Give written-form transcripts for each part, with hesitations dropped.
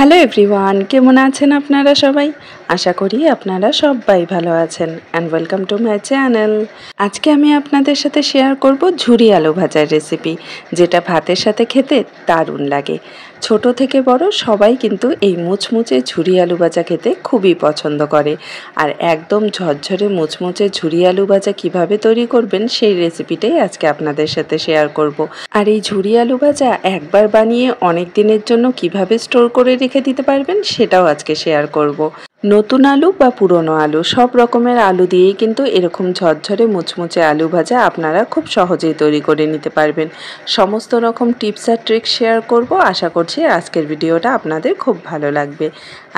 Hello everyone, কেমন আছেন আপনারা সবাই? আশা করি আপনারা সবাই ভালো আছেন and welcome to my channel. আজকে আমি আপনাদের সাথে শেয়ার করব ঝুরি আলু ভাজার রেসিপি, যেটা ভাতের সাথে খেতে দারুণ লাগে। ছোট থেকে বড় সবাই কিন্তু এই মুচমুচে ঝুরি আলু ভাজা খেতে খুবই পছন্দ করে। আর একদম ঝরঝরে মুচমুচে ঝুরি আলু ভাজা কীভাবে তৈরি করবেন সেই রেসিপিটাই আজকে আপনাদের সাথে শেয়ার করব। আর এই ঝুরি আলু ভাজা একবার বানিয়ে অনেক দিনের জন্য কিভাবে স্টোর করে রেখে দিতে পারবেন সেটাও আজকে শেয়ার করব। নতুন আলু বা পুরনো আলু সব রকমের আলু দিয়েই কিন্তু এরকম ঝরঝরে মুচমুচে আলু ভাজা আপনারা খুব সহজেই তৈরি করে নিতে পারবেন। সমস্ত রকম টিপস আর ট্রিক্স শেয়ার করব। আশা করছি আজকের ভিডিওটা আপনাদের খুব ভালো লাগবে।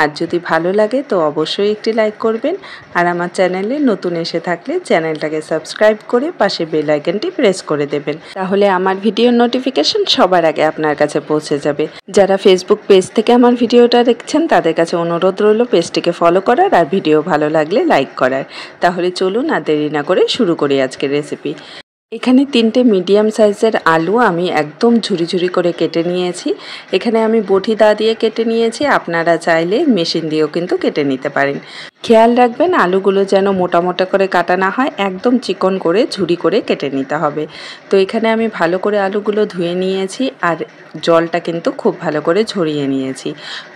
আর যদি ভালো লাগে তো অবশ্যই একটি লাইক করবেন। আর আমার চ্যানেলে নতুন এসে থাকলে চ্যানেলটাকে সাবস্ক্রাইব করে পাশে বেল আইকনটি প্রেস করে দেবেন, তাহলে আমার ভিডিওর নোটিফিকেশন সবার আগে আপনার কাছে পৌঁছে যাবে। যারা ফেসবুক পেজ থেকে আমার ভিডিওটা দেখছেন তাদের কাছে অনুরোধ রইল পেজটিকে ফলো করার আর ভিডিও ভালো লাগলে লাইক করার। তাহলে চলুন আর দেরি না করে শুরু করি আজকের রেসিপি। এখানে 3টে মিডিয়াম সাইজের আলু আমি একদম ঝুরি ঝুরি করে কেটে নিয়েছি। এখানে আমি বটি দা দিয়ে কেটে নিয়েছি, আপনারা চাইলে মেশিন দিয়েও কিন্তু কেটে নিতে পারেন। খেয়াল রাখবেন আলুগুলো যেন মোটা মোটা করে কাটা না হয়, একদম চিকন করে ঝুরি করে কেটে নিতে হবে। তো এখানে আমি ভালো করে আলুগুলো ধুয়ে নিয়েছি আর জলটা কিন্তু খুব ভালো করে ঝরিয়ে নিয়েছি।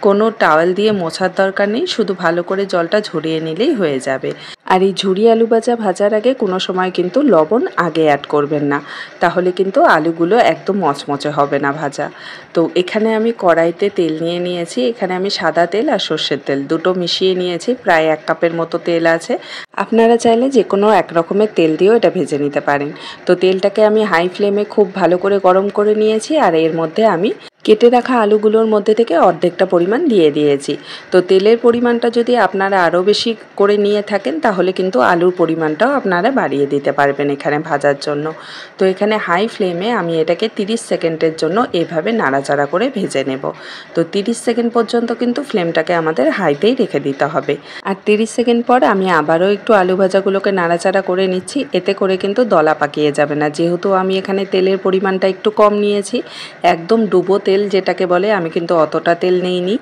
কোনো টাওয়েল দিয়ে মোছার দরকার নেই, শুধু ভালো করে জলটা ঝরিয়ে নিলেই হয়ে যাবে। আর এই ঝুরি আলু ভাজার আগে কোনো সময় কিন্তু লবণ আগে অ্যাড করবেন না, তাহলে কিন্তু আলুগুলো একদম মচমচে হবে না ভাজা। তো এখানে আমি কড়াইতে তেল নিয়ে নিয়েছি। এখানে আমি সাদা তেল আর সর্ষের তেল দুটো মিশিয়ে নিয়েছি, প্রায় 1 কাপের মতো তেল আছে। আপনারা চাইলে যে কোনো এক রকমের তেল দিয়েও এটা ভেজে নিতে পারেন। তো তেলটাকে আমি হাই ফ্লেমে খুব ভালো করে গরম করে নিয়েছি আর এর মধ্যে আমি কেটে রাখা আলুগুলোর মধ্যে থেকে অর্ধেকটা পরিমাণ দিয়ে দিয়েছি। তো তেলের পরিমাণটা যদি আপনারা আরও বেশি করে নিয়ে থাকেন তাহলে কিন্তু আলুর পরিমাণটাও আপনারা বাড়িয়ে দিতে পারবেন এখানে ভাজার জন্য। তো এখানে হাই ফ্লেমে আমি এটাকে 30 সেকেন্ডের জন্য এভাবে নাড়াচাড়া করে ভেজে নেব। তো 30 সেকেন্ড পর্যন্ত কিন্তু ফ্লেমটাকে আমাদের হাইতেই রেখে দিতে হবে। আর 30 সেকেন্ড পর আমি আবারও একটু আলু ভাজাগুলোকে নাড়াচাড়া করে নিচ্ছি, এতে করে কিন্তু দলা পাকিয়ে যাবে না। যেহেতু আমি এখানে তেলের পরিমাণটা একটু কম নিয়েছি, একদম ডুবো তেল যেটাকে বলে, আমি কিন্তু অতটা তেল নিইনি,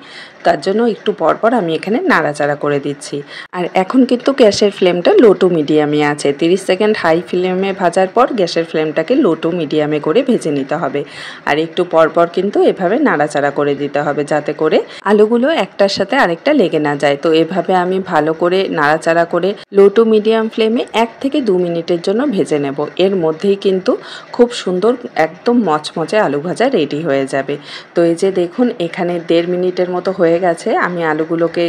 তার জন্য একটু পরপর আমি এখানে নাড়াচাড়া করে দিচ্ছি। আর এখন কিন্তু গ্যাসের ফ্লেমটা লো টু মিডিয়ামে আছে। 30 সেকেন্ড হাই ফ্লেমে ভাজার পর গ্যাসের ফ্লেমটাকে লো টু মিডিয়ামে করে ভেজে নিতে হবে। আর একটু পরপর কিন্তু এভাবে নাড়াচাড়া করে দিতে হবে, যাতে করে আলুগুলো একটার সাথে আরেকটা লেগে না যায়। তো এভাবে আমি ভালো করে নাড়াচাড়া করে লো টু মিডিয়াম ফ্লেমে 1 থেকে 2 মিনিটের জন্য ভেজে নেব। এর মধ্যেই কিন্তু খুব সুন্দর একদম মচমচে আলু ভাজা রেডি হয়ে যাবে। তো এই যে দেখুন, এখানে 1.5 মিনিটের মতো হয়ে গেছে। আমি আলুগুলোকে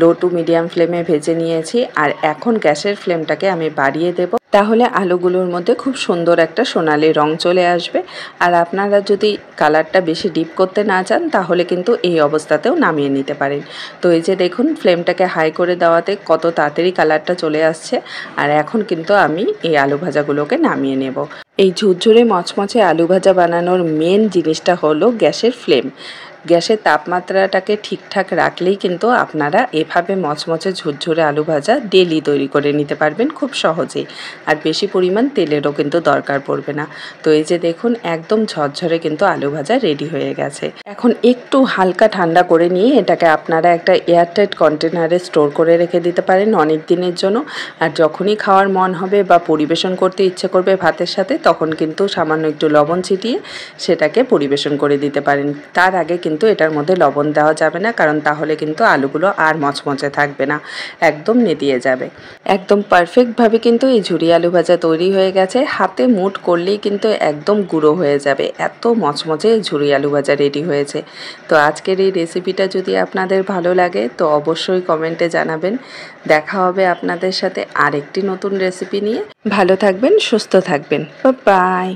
লো টু মিডিয়াম ফ্লেমে ভেজে নিয়েছি আর এখন গ্যাসের ফ্লেমটাকে আমি বাড়িয়ে দেব, তাহলে আলুগুলোর মধ্যে খুব সুন্দর একটা সোনালি রং চলে আসবে। আর আপনারা যদি কালারটা বেশি ডিপ করতে না চান তাহলে কিন্তু এই অবস্থাতেও নামিয়ে নিতে পারেন। তো এই যে দেখুন, ফ্লেমটাকে হাই করে দেওয়াতে কত তাড়াতাড়ি কালারটা চলে আসছে। আর এখন কিন্তু আমি এই আলু ভাজাগুলোকে নামিয়ে নেব। এই ঝুরঝুরে মচমচে আলু ভাজা বানানোর মেন জিনিসটা হলো গ্যাসের ফ্লেম। গ্যাসের তাপমাত্রাটাকে ঠিকঠাক রাখলেই কিন্তু আপনারা এভাবে মচমচে ঝুরঝুরে আলু ভাজা ডেলি তৈরি করে নিতে পারবেন খুব সহজেই। আর বেশি পরিমাণ তেলেরও কিন্তু দরকার পড়বে না। তো এই যে দেখুন, একদম ঝরঝরে কিন্তু আলু ভাজা রেডি হয়ে গেছে। এখন একটু হালকা ঠান্ডা করে নিয়ে এটাকে আপনারা একটা এয়ারটাইট কন্টেনারে স্টোর করে রেখে দিতে পারেন অনেক দিনের জন্য। আর যখনই খাওয়ার মন হবে বা পরিবেশন করতে ইচ্ছে করবে ভাতের সাথে, তখন কিন্তু সামান্য একটু লবণ ছিটিয়ে সেটাকে পরিবেশন করে দিতে পারেন। তার আগে কিন্তু এটার মধ্যে লবণ দেওয়া যাবে না, কারণ তাহলে কিন্তু আলুগুলো আর মচমচে থাকবে না, একদম নেতিয়ে যাবে। একদম পারফেক্টভাবে কিন্তু এই ঝুরি আলু ভাজা তৈরি হয়ে গেছে। হাতে মুঠ করলেই কিন্তু একদম গুঁড়ো হয়ে যাবে, এত মচমচে ঝুরি আলু ভাজা রেডি হয়েছে। তো আজকের এই রেসিপিটা যদি আপনাদের ভালো লাগে তো অবশ্যই কমেন্টে জানাবেন। দেখা হবে আপনাদের সাথে আরেকটি নতুন রেসিপি নিয়ে। ভালো থাকবেন, সুস্থ থাকবেন। বাই।